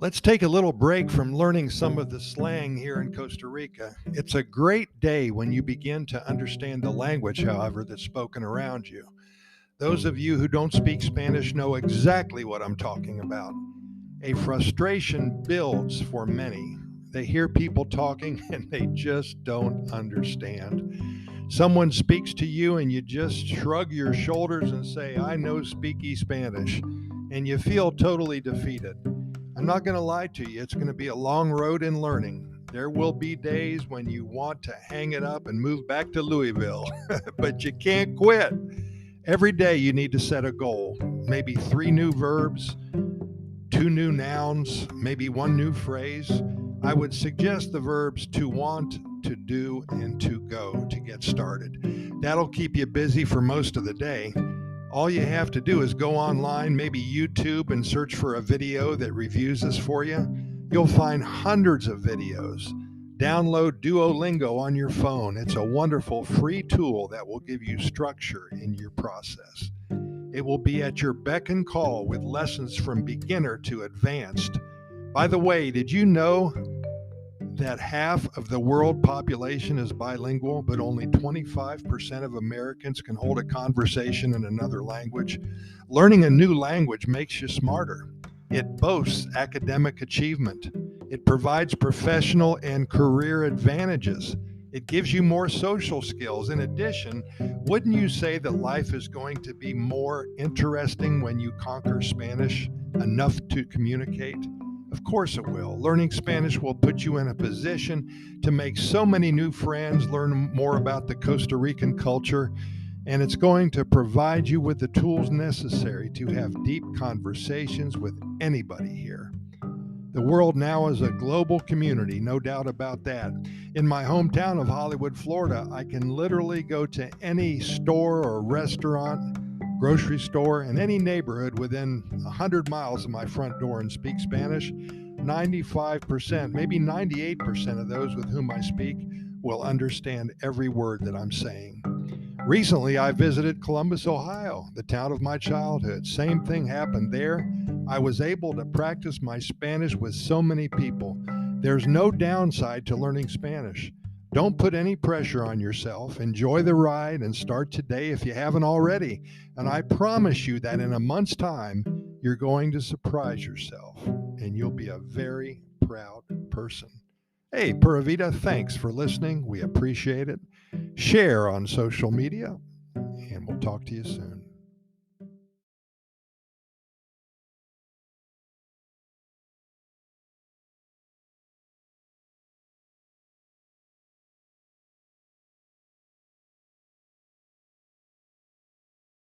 Let's take a little break from learning some of the slang here in Costa Rica. It's a great day when you begin to understand the language, however, that's spoken around you. Those of you who don't speak Spanish know exactly what I'm talking about. A frustration builds for many. They hear people talking and they just don't understand. Someone speaks to you and you just shrug your shoulders and say, I know speaky Spanish, and you feel totally defeated. I'm not going to lie to you, it's going to be a long road in learning. There will be days when you want to hang it up and move back to Louisville, but you can't quit. Every day you need to set a goal, maybe 3 new verbs, 2 new nouns, maybe 1 new phrase. I would suggest the verbs to want, to do, and to go to get started. That'll keep you busy for most of the day. All you have to do is go online, maybe YouTube, and search for a video that reviews this for you. You'll find hundreds of videos. Download Duolingo on your phone. It's a wonderful free tool that will give you structure in your process. It will be at your beck and call with lessons from beginner to advanced. By the way, did you know that half of the world population is bilingual, but only 25% of Americans can hold a conversation in another language? Learning a new language makes you smarter. It boasts academic achievement. It provides professional and career advantages. It gives you more social skills. In addition, wouldn't you say that life is going to be more interesting when you conquer Spanish enough to communicate? Of course it will. Learning Spanish will put you in a position to make so many new friends, learn more about the Costa Rican culture, and it's going to provide you with the tools necessary to have deep conversations with anybody here. The world now is a global community, no doubt about that. In my hometown of Hollywood, Florida, I can literally go to any store or restaurant, grocery store, in any neighborhood within 100 miles of my front door and speak Spanish. 95%, maybe 98% of those with whom I speak will understand every word that I'm saying. Recently, I visited Columbus, Ohio, the town of my childhood. Same thing happened there. I was able to practice my Spanish with so many people. There's no downside to learning Spanish. Don't put any pressure on yourself. Enjoy the ride and start today if you haven't already. And I promise you that in a month's time, you're going to surprise yourself and you'll be a very proud person. Hey, Pura Vida, thanks for listening. We appreciate it. Share on social media, and we'll talk to you soon.